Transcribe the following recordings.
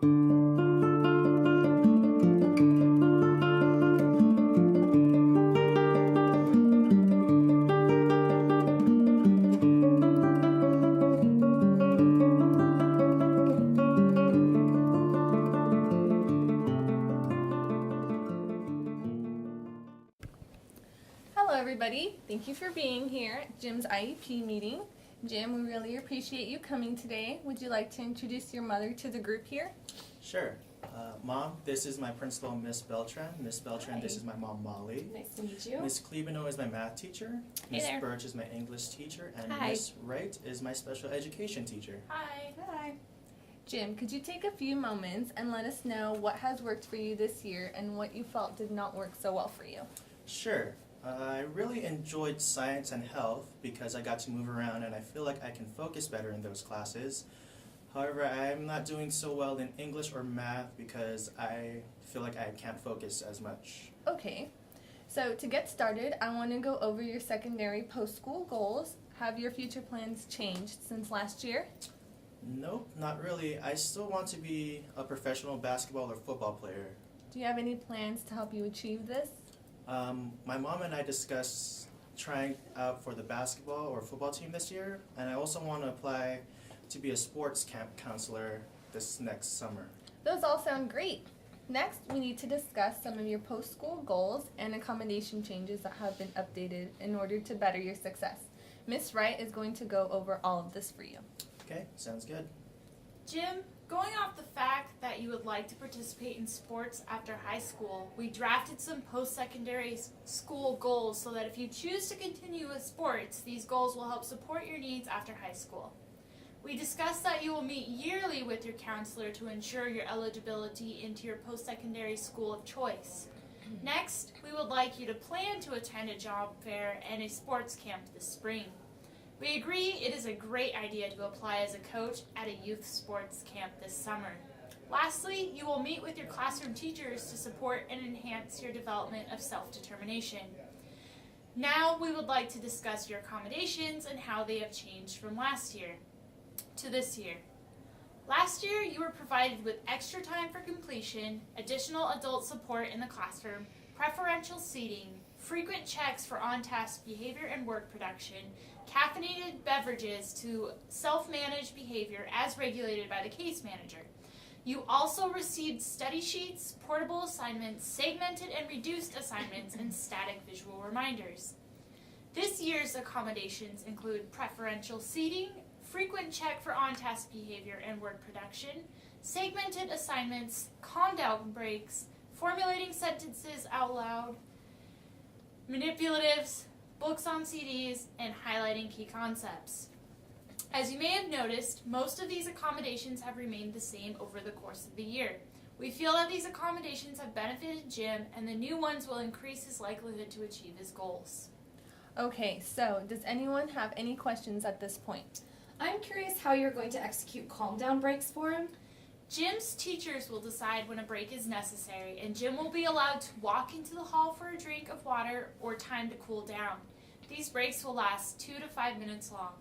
Hello everybody, thank you for being here at Jim's IEP meeting. Jim, we really appreciate you coming today. Would you like to introduce your mother to the group here? Sure. Mom, this is my principal, Miss Beltran. Miss Beltran, Hi. This is my mom, Molly. Nice to meet you. Miss Klebano is my math teacher. Hey Miss there. Birch is my English teacher. And Hi. Miss Wright is my special education teacher. Hi. Hi. Jim, could you take a few moments and let us know what has worked for you this year and what you felt did not work so well for you? Sure. I really enjoyed science and health because I got to move around and I feel like I can focus better in those classes. However, I'm not doing so well in English or math because I feel like I can't focus as much. Okay, so to get started, I want to go over your secondary post-school goals. Have your future plans changed since last year? Nope, not really. I still want to be a professional basketball or football player. Do you have any plans to help you achieve this? My mom and I discussed trying out for the basketball or football team this year, and I also want to apply to be a sports camp counselor this next summer. Those all sound great. Next, we need to discuss some of your post-school goals and accommodation changes that have been updated in order to better your success. Miss Wright is going to go over all of this for you. Okay, sounds good. Jim, going off the fact that you would like to participate in sports after high school, we drafted some post-secondary school goals so that if you choose to continue with sports, these goals will help support your needs after high school. We discussed that you will meet yearly with your counselor to ensure your eligibility into your post-secondary school of choice. Next, we would like you to plan to attend a job fair and a sports camp this spring. We agree it is a great idea to apply as a coach at a youth sports camp this summer. Lastly, you will meet with your classroom teachers to support and enhance your development of self-determination. Now we would like to discuss your accommodations and how they have changed from last year to this year. Last year, you were provided with extra time for completion, additional adult support in the classroom, preferential seating, frequent checks for on-task behavior and work production, caffeinated beverages to self-manage behavior as regulated by the case manager. You also received study sheets, portable assignments, segmented and reduced assignments, and static visual reminders. This year's accommodations include preferential seating, frequent check for on-task behavior and work production, segmented assignments, calm-down breaks, formulating sentences out loud, manipulatives, books on CDs, and highlighting key concepts. As you may have noticed, most of these accommodations have remained the same over the course of the year. We feel that these accommodations have benefited Jim, and the new ones will increase his likelihood to achieve his goals. Okay, so does anyone have any questions at this point? I'm curious how you're going to execute calm-down breaks for him. Jim's teachers will decide when a break is necessary, and Jim will be allowed to walk into the hall for a drink of water or time to cool down. These breaks will last 2 to 5 minutes long.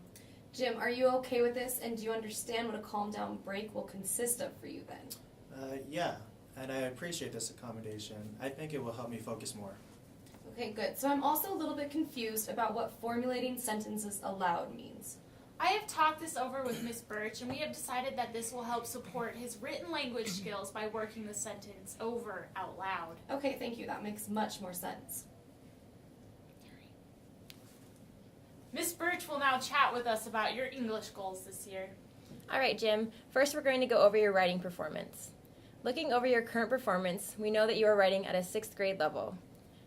Jim, are you okay with this, and do you understand what a calm-down break will consist of for you then? Yeah, and I appreciate this accommodation. I think it will help me focus more. Okay, good. So I'm also a little bit confused about what formulating sentences aloud means. I have talked this over with Miss Birch, and we have decided that this will help support his written language skills by working the sentence over out loud. Okay, thank you. That makes much more sense. Miss Birch will now chat with us about your English goals this year. All right, Jim. First, we're going to go over your writing performance. Looking over your current performance, we know that you are writing at a 6th grade level.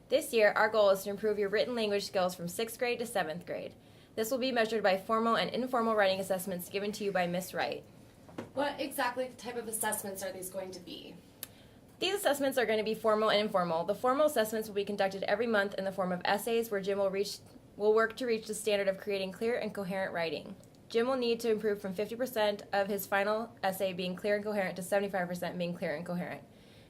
This year, our goal is to improve your written language skills from 6th grade to 7th grade. This will be measured by formal and informal writing assessments given to you by Miss Wright. What exactly type of assessments are these going to be? These assessments are going to be formal and informal. The formal assessments will be conducted every month in the form of essays where Jim will work to reach the standard of creating clear and coherent writing. Jim will need to improve from 50% of his final essay being clear and coherent to 75% being clear and coherent.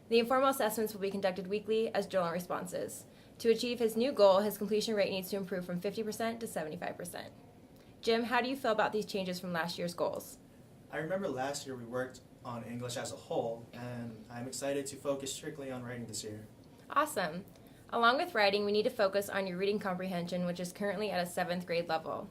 The informal assessments will be conducted weekly as journal responses. To achieve his new goal, his completion rate needs to improve from 50% to 75%. Jim, how do you feel about these changes from last year's goals? I remember last year we worked on English as a whole, and I'm excited to focus strictly on writing this year. Awesome. Along with writing, we need to focus on your reading comprehension, which is currently at a 7th grade level.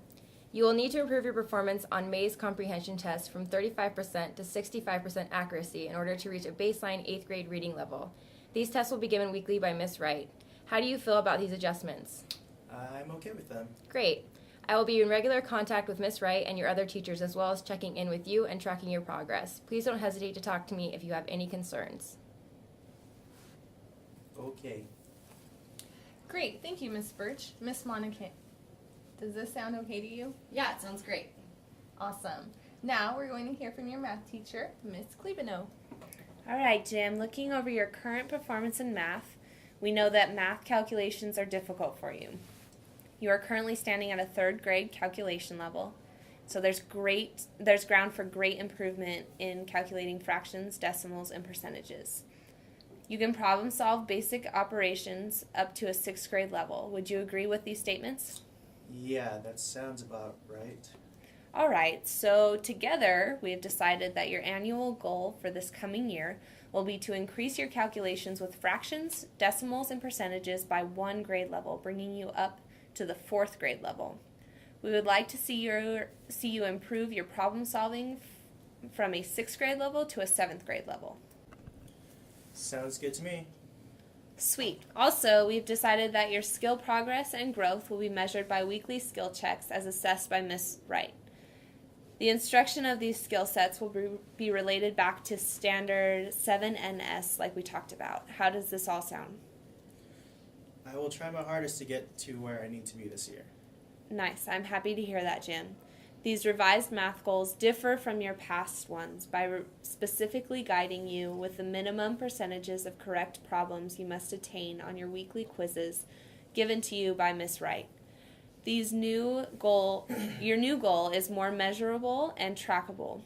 You will need to improve your performance on May's comprehension test from 35% to 65% accuracy in order to reach a baseline 8th grade reading level. These tests will be given weekly by Miss Wright. How do you feel about these adjustments? I'm okay with them. Great. I will be in regular contact with Miss Wright and your other teachers, as well as checking in with you and tracking your progress. Please don't hesitate to talk to me if you have any concerns. Okay. Great, thank you, Miss Birch. Miss Monahan, does this sound okay to you? Yeah, it sounds great. Awesome. Now we're going to hear from your math teacher, Miss Klebano. All right, Jim, looking over your current performance in math, we know that math calculations are difficult for you. You are currently standing at a 3rd grade calculation level, so there's ground for great improvement in calculating fractions, decimals, and percentages. You can problem solve basic operations up to a 6th grade level. Would you agree with these statements? Yeah, that sounds about right. All right, so together we have decided that your annual goal for this coming year will be to increase your calculations with fractions, decimals, and percentages by 1 grade level, bringing you up to the 4th grade level. We would like to see you improve your problem solving from a 6th grade level to a 7th grade level. Sounds good to me. Sweet. Also, we've decided that your skill progress and growth will be measured by weekly skill checks as assessed by Miss Wright. The instruction of these skill sets will be related back to standard 7NS like we talked about. How does this all sound? I will try my hardest to get to where I need to be this year. Nice. I'm happy to hear that, Jim. These revised math goals differ from your past ones by specifically guiding you with the minimum percentages of correct problems you must attain on your weekly quizzes given to you by Miss Wright. Your new goal is more measurable and trackable.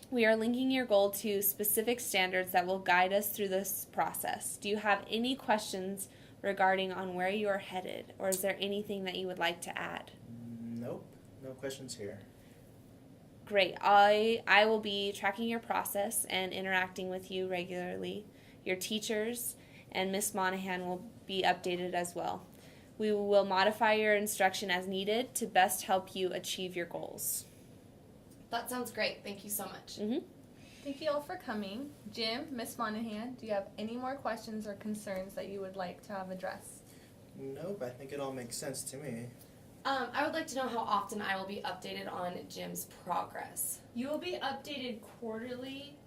We are linking your goal to specific standards that will guide us through this process. Do you have any questions regarding on where you are headed, or is there anything that you would like to add? Nope, no questions here. Great. I will be tracking your process and interacting with you regularly. Your teachers and Miss Monahan will be updated as well. We will modify your instruction as needed to best help you achieve your goals. That sounds great. Thank you so much. Thank you all for coming. Jim, Miss Monahan, do you have any more questions or concerns that you would like to have addressed? Nope, I think it all makes sense to me. I would like to know how often I will be updated on Jim's progress. You will be updated quarterly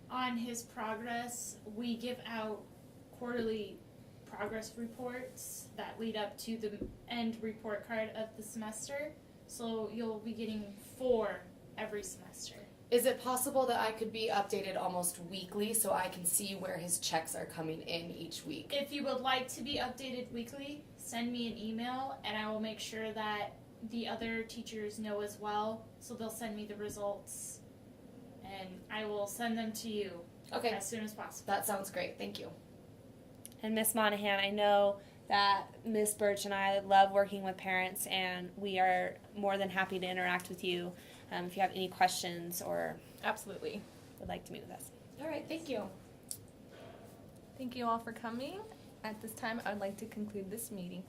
on his progress. We give out quarterly progress reports that lead up to the end report card of the semester. So you'll be getting 4 every semester. Is it possible that I could be updated almost weekly so I can see where his checks are coming in each week? If you would like to be updated weekly, send me an email and I will make sure that the other teachers know as well. So they'll send me the results and I will send them to you as soon as possible. That sounds great. Thank you. And Miss Monahan, I know that Miss Birch and I love working with parents, and we are more than happy to interact with you if you have any questions or Absolutely. would like to meet with us. All right. Thank you. Thank you all for coming. At this time, I would like to conclude this meeting.